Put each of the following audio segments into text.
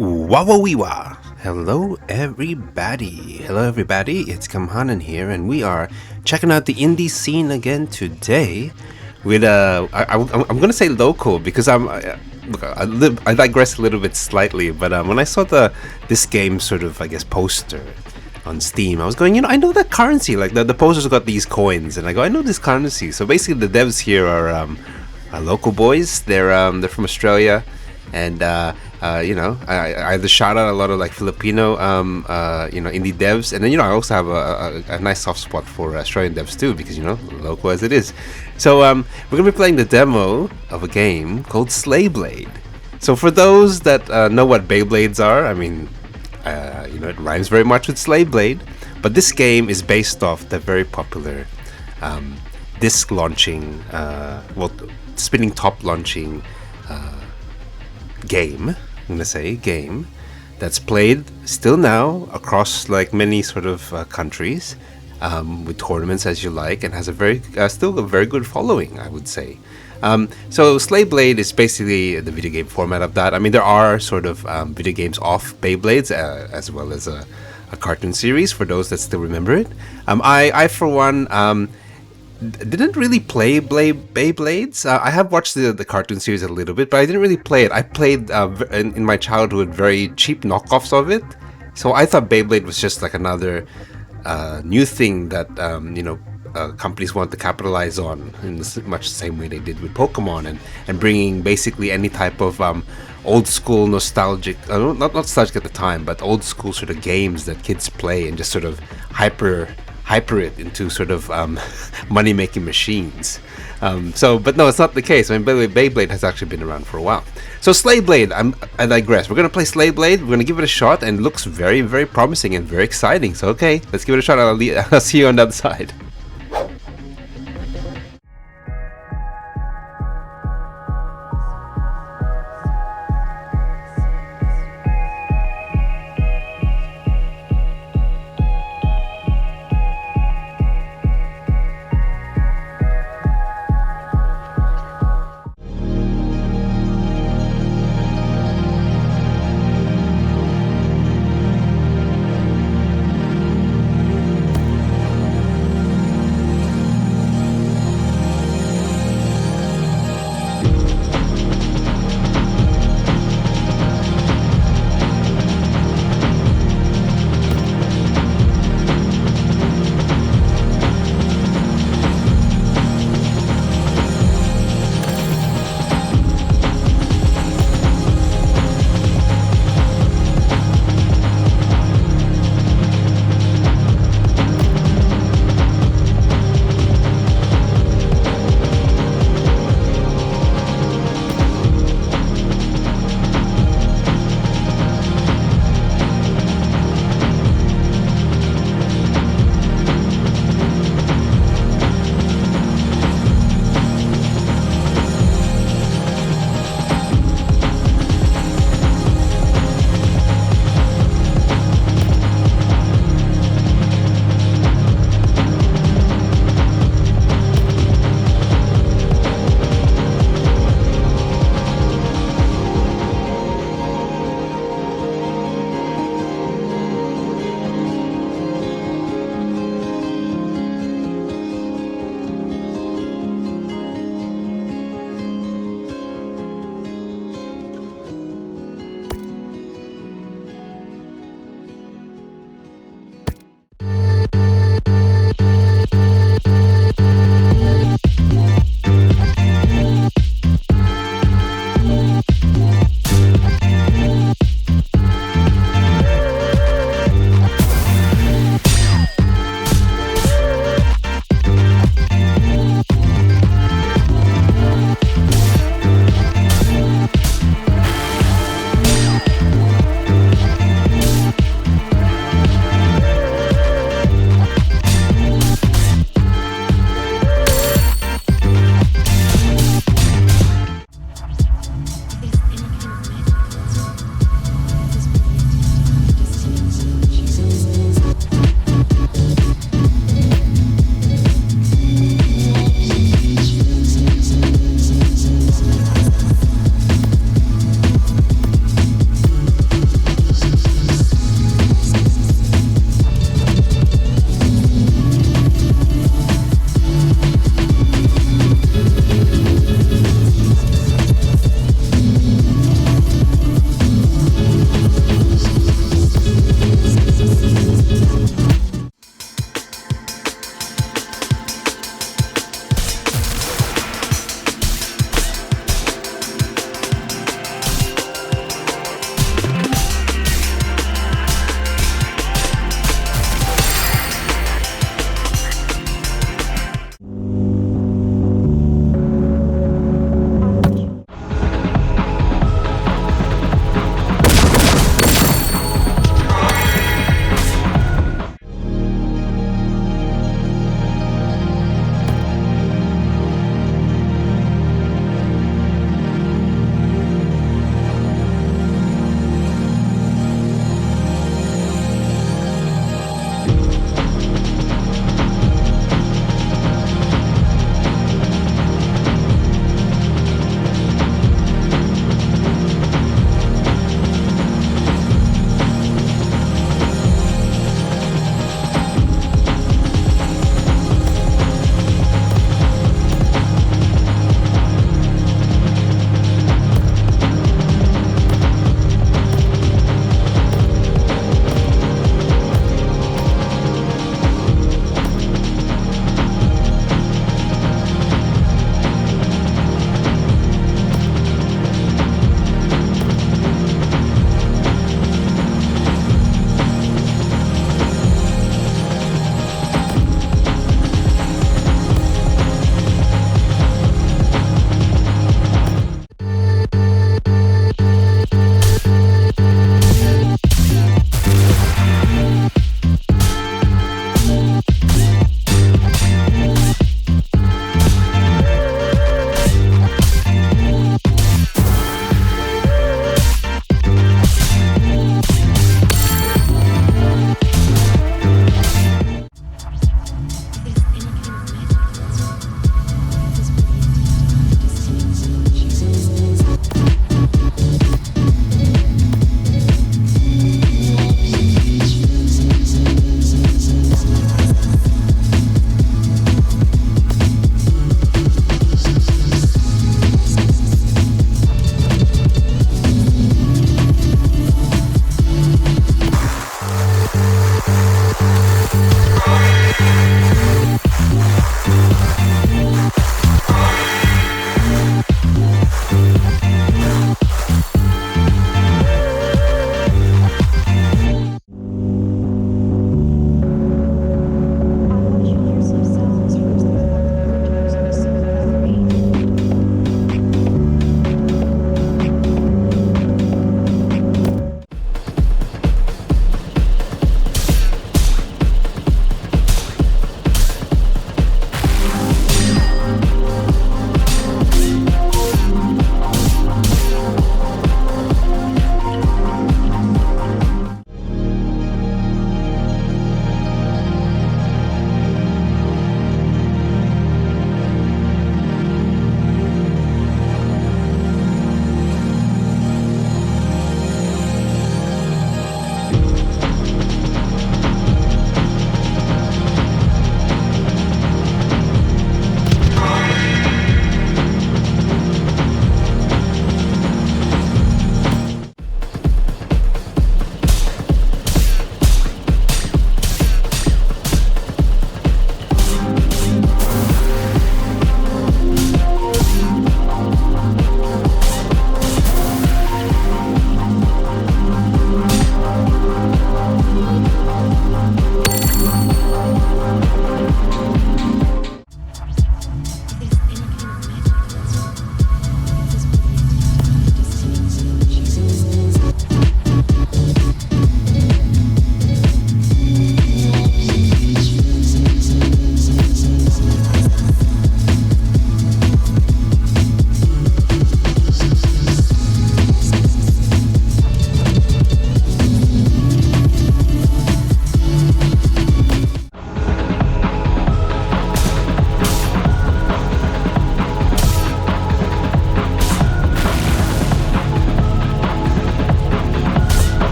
Wawawiwa. Hello everybody, it's Kamhanan here, and we are checking out the indie scene again today with I'm gonna say local because look, I digress a little bit slightly, but when I saw this game sort of, I guess, poster on Steam, I was going, I know that currency, like the poster's got these coins, and I go, I know this currency. So basically the devs here are local boys. They're from Australia, and I either shout out a lot of like Filipino indie devs, and then I also have a nice soft spot for Australian devs too, because local as it is. So we're gonna be playing the demo of a game called Slayblade. So for those that know what Beyblades are, I mean, it rhymes very much with Slayblade, but this game is based off the very popular disc launching, spinning top launching game that's played still now across like many sort of countries, with tournaments as you like, and has still a very good following, I would say. So Slayblade is basically the video game format of that. I mean, there are sort of video games off Beyblades, as well as a cartoon series for those that still remember it. I for one didn't really play Beyblades. I have watched the cartoon series a little bit, but I didn't really play it. I played in my childhood very cheap knockoffs of it. So I thought Beyblade was just like another new thing that companies want to capitalize on in much the same way they did with Pokemon, and bringing basically any type of old school nostalgic, not nostalgic at the time, but old school sort of games that kids play, and just sort of hyper it into sort of money making machines. But no, it's not the case. I mean, Beyblade has actually been around for a while. So Slayblade, I digress. We're gonna play Slayblade. We're gonna give it a shot, and it looks very, very promising and very exciting. So okay, let's give it a shot. I'll see you on the other side.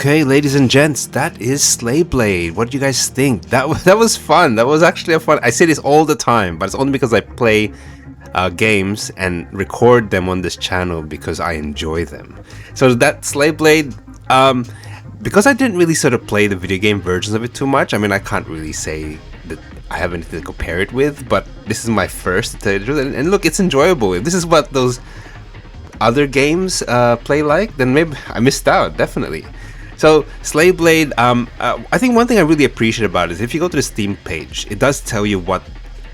Okay, ladies and gents, that is Slayblade. What do you guys think? That was fun. That was actually a fun. I say this all the time, but it's only because I play games and record them on this channel because I enjoy them. So that Slayblade, because I didn't really sort of play the video game versions of it too much. I mean, I can't really say that I have anything to compare it with, but this is my first to tell you the truth. And look, it's enjoyable. If this is what those other games play like, then maybe I missed out, definitely. So Slayblade, I think one thing I really appreciate about it is if you go to the Steam page, it does tell you what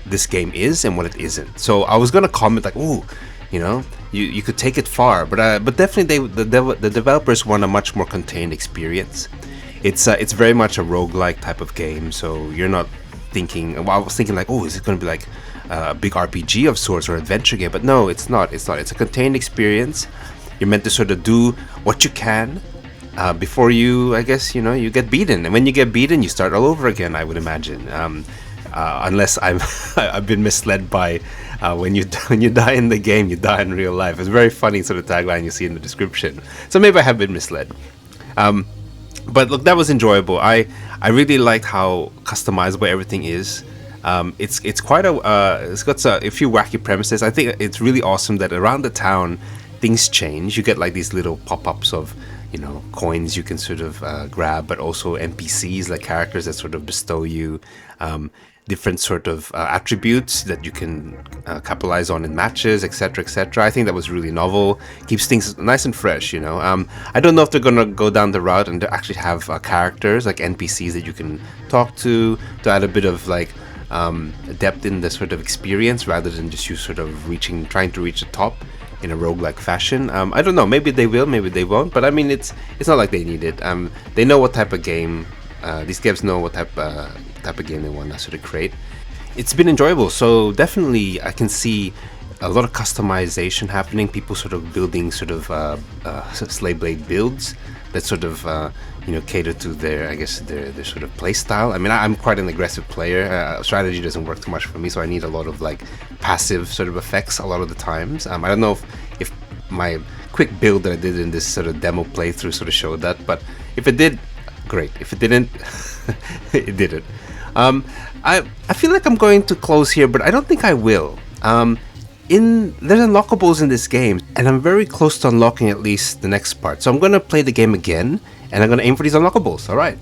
this game is and what it isn't. So I was gonna comment like, "Ooh, you know, you could take it far," but definitely the developers want a much more contained experience. It's very much a roguelike type of game, so you're not thinking. Well, I was thinking like, "Oh, is it gonna be like a big RPG of sorts or adventure game?" But no, it's not. It's not. It's a contained experience. You're meant to sort of do what you can. Before you, I guess, you get beaten, and when you get beaten, you start all over again. I would imagine, unless I've been misled by when you die in the game, you die in real life. It's a very funny sort of tagline you see in the description. So maybe I have been misled. But look, that was enjoyable. I really liked how customizable everything is. It's quite it's got a few wacky premises. I think it's really awesome that around the town things change. You get like these little pop-ups of coins you can sort of grab, but also NPCs, like characters that sort of bestow you different sort of attributes that you can capitalize on in matches, etc., etc. I think that was really novel. Keeps things nice and fresh. I don't know if they're gonna go down the route and actually have characters like NPCs that you can talk to add a bit of like depth in the sort of experience rather than just you sort of trying to reach the top in a roguelike fashion. I don't know, maybe they will, maybe they won't, but I mean it's not like they need it. They know what type of game these devs know what type of game they want to sort of create. It's been enjoyable, so definitely I can see a lot of customization happening, people sort of building sort of Slayblade builds that sort of cater to their sort of play style. I mean, I'm quite an aggressive player. Strategy doesn't work too much for me, so I need a lot of like passive sort of effects a lot of the times. I don't know if my quick build that I did in this sort of demo playthrough sort of showed that, but if it did, great. If it didn't, it didn't. I feel like I'm going to close here, but I don't think I will. There's unlockables in this game, and I'm very close to unlocking at least the next part. So I'm going to play the game again, and I'm going to aim for these unlockables. All right.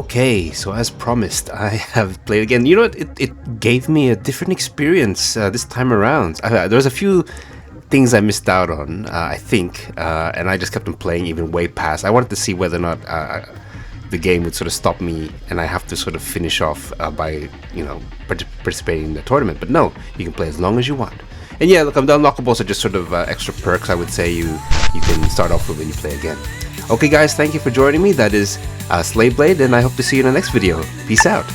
Okay, so as promised, I have played again. You know what? It gave me a different experience this time around. There was a few things I missed out on, I think, and I just kept on playing even way past. I wanted to see whether or not the game would sort of stop me and I have to sort of finish off by, participating in the tournament. But no, you can play as long as you want. And yeah, look, the unlockables are just sort of extra perks, I would say, you can start off with when you play again. Okay guys, thank you for joining me. That is Slayblade, and I hope to see you in the next video. Peace out.